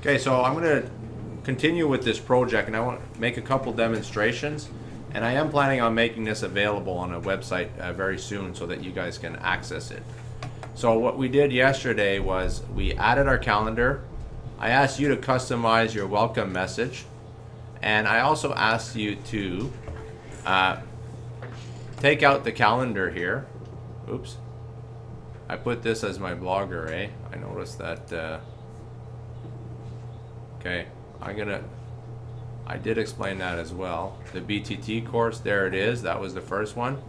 Okay, so I'm going to continue with this project, and I want to make a couple demonstrations, and I am planning on making this available on a website very soon so that you guys can access it. So what we did yesterday was we added our calendar. I asked you to customize your welcome message, and I also asked you to take out the calendar here. Oops, I put this as my blogger, eh? I noticed that. Okay, I did explain that as well. The BTT course, there it is. That was the first one.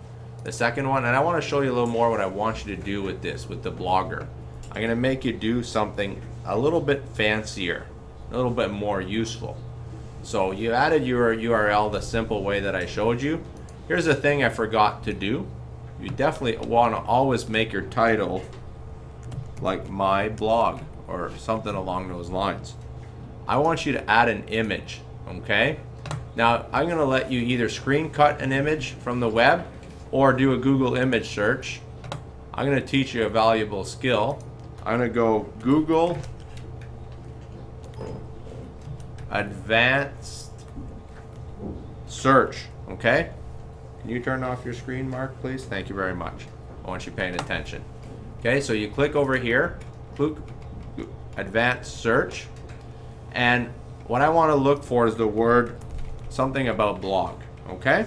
The second one, and I want to show you a little more what I want you to do with this, with the blogger. I'm going to make you do something a little bit fancier, a little bit more useful. So you added your URL the simple way that I showed you. Here's the thing I forgot to do. You definitely want to always make your title like my blog or something along those lines. I want you to add an image, okay? Now I'm going to let you either screen cut an image from the web or do a Google image search. I'm going to teach you a valuable skill. I'm going to go Google Advanced Search, okay? Can you turn off your screen, Mark, please? Thank you very much. I want you paying attention. Okay, so you click over here, click Advanced Search, and what I want to look for is the word something about blog, okay?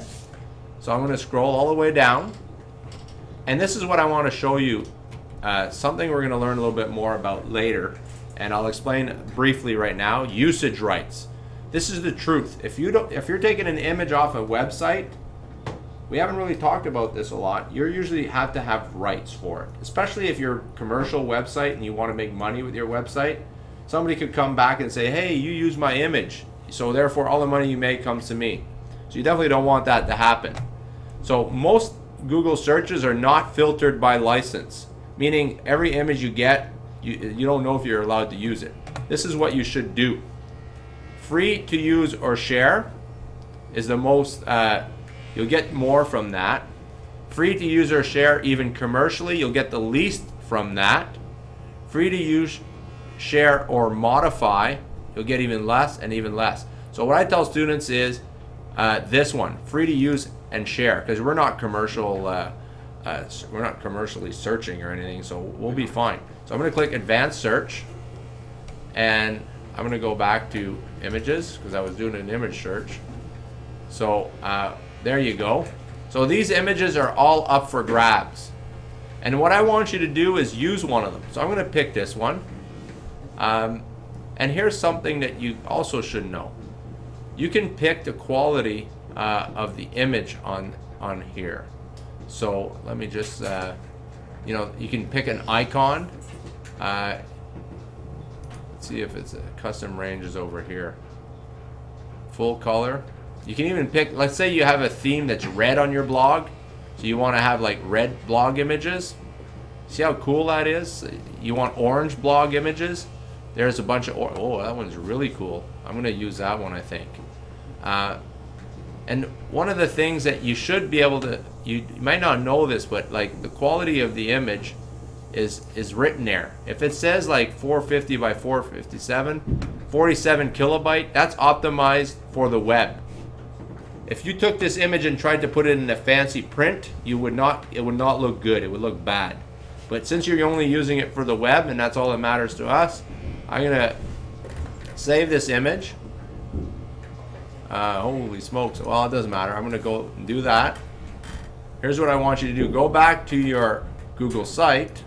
So I'm going to scroll all the way down, and this is what I want to show you, something we're going to learn a little bit more about later, and I'll explain briefly right now. Usage rights. This is the truth. If you're taking an image off a website, we haven't really talked about this a lot. You usually have to have rights for it, especially if you're a commercial website and you want to make money with your website. Somebody could come back and say, hey, you use my image, so therefore all the money you make comes to me. So you definitely don't want that to happen. So most Google searches are not filtered by license, meaning every image you get, you don't know if you're allowed to use it. This is what you should do. Free to use or share is the most, you'll get more from that. Free to use or share even commercially, you'll get the least from that. Free to use, share, or modify, you'll get even less and even less. So what I tell students is this one, free to use and share, because we're not commercial, we're not commercially searching or anything, so we'll be fine. So I'm going to click Advanced Search, and I'm going to go back to images because I was doing an image search. So there you go. So these images are all up for grabs, and what I want you to do is use one of them. So I'm going to pick this one. And here's something that you also should know. You can pick the quality of the image on here. So let me just, you know, you can pick an icon. Let's see if it's a custom range is over here. Full color. You can even pick, let's say you have a theme that's red on your blog. So you want to have like red blog images. See how cool that is? You want orange blog images. There's a bunch of, oh, that one's really cool. I'm going to use that one, I think. And one of the things that you should be able to, you might not know this, but like the quality of the image is written there. If it says like 450 by 457, 47 kilobyte, that's optimized for the web. If you took this image and tried to put it in a fancy print, it would not look good. It would look bad. But since you're only using it for the web, and that's all that matters to us, I'm gonna save this image. Holy smokes. Well, it doesn't matter. I'm gonna go and do that. Here's what I want you to do. Go back to your Google site,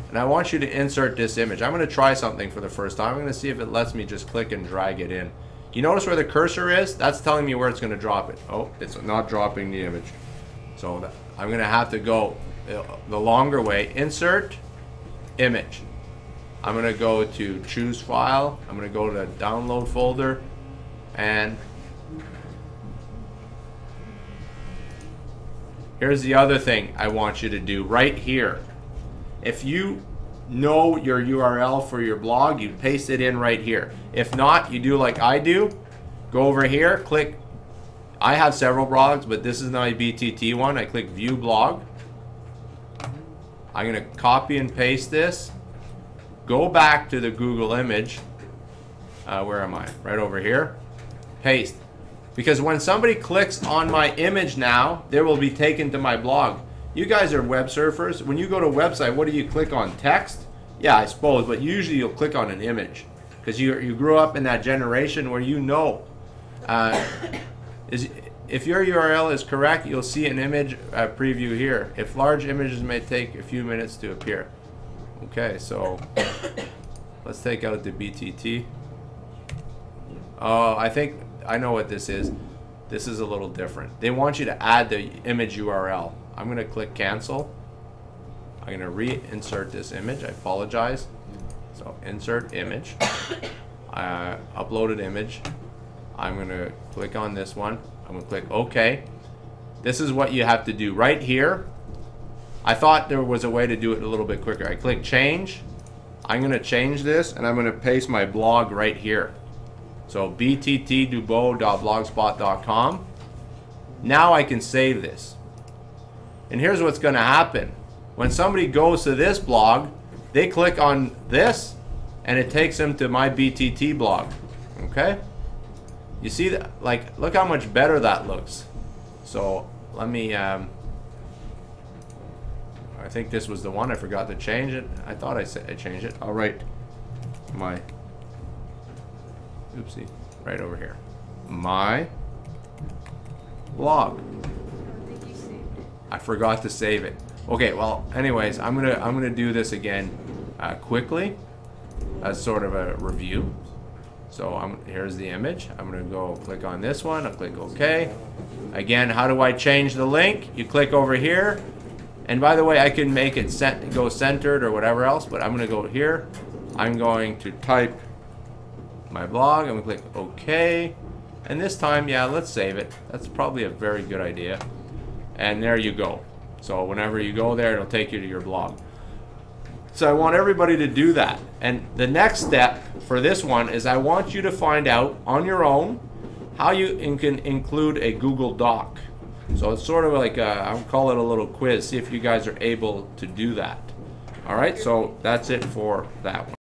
and I want you to insert this image. I'm gonna try something for the first time. I'm gonna see if it lets me just click and drag it in. You notice where the cursor is? That's telling me where it's gonna drop it. Oh, it's not dropping the image. So I'm gonna have to go the longer way. Insert image. I'm going to go to choose file. I'm going to go to download folder, and here's the other thing I want you to do right here. If you know your URL for your blog, you paste it in right here. If not, you do like I do. Go over here, click, I have several blogs, but this is my BTT one. I click view blog. I'm going to copy and paste this. Go back to the Google image, where am I? Right over here. Paste. Because when somebody clicks on my image now, they will be taken to my blog. You guys are web surfers. When you go to a website, what do you click on? Text? Yeah, I suppose, but usually you'll click on an image. Because you grew up in that generation where you know. If your URL is correct, you'll see an image preview here. If large images may take a few minutes to appear. Okay, so let's take out the BTT. Oh, I think I know what this is. This is a little different. They want you to add the image URL. I'm going to click cancel. I'm going to reinsert this image. I apologize. So insert image. Uploaded image. I'm going to click on this one. I'm going to click OK. This is what you have to do right here. I thought there was a way to do it a little bit quicker. I click change. I'm going to change this and I'm going to paste my blog right here. So bttdubois.blogspot.com. Now I can save this. And here's what's going to happen. When somebody goes to this blog, they click on this and it takes them to my BTT blog. Okay? You see that? Like, look how much better that looks. So let me I think this was the one. I forgot to change it. I thought I changed it. I'll write my oopsie right over here. My blog. I forgot to save it. Okay, well, anyways, I'm gonna do this again quickly as sort of a review. So here's the image. I'm gonna go click on this one. I'll click OK. Again, how do I change the link? You click over here, and by the way, I can make it go centered or whatever else. But I'm gonna go here. I'm going to type my blog. I'm gonna click OK, and this time, yeah, let's save it. That's probably a very good idea. And there you go. So whenever you go there, it'll take you to your blog. So I want everybody to do that. And the next step for this one is I want you to find out on your own how you can include a Google Doc. So it's sort of like I'll call it a little quiz. See if you guys are able to do that. All right, so that's it for that one.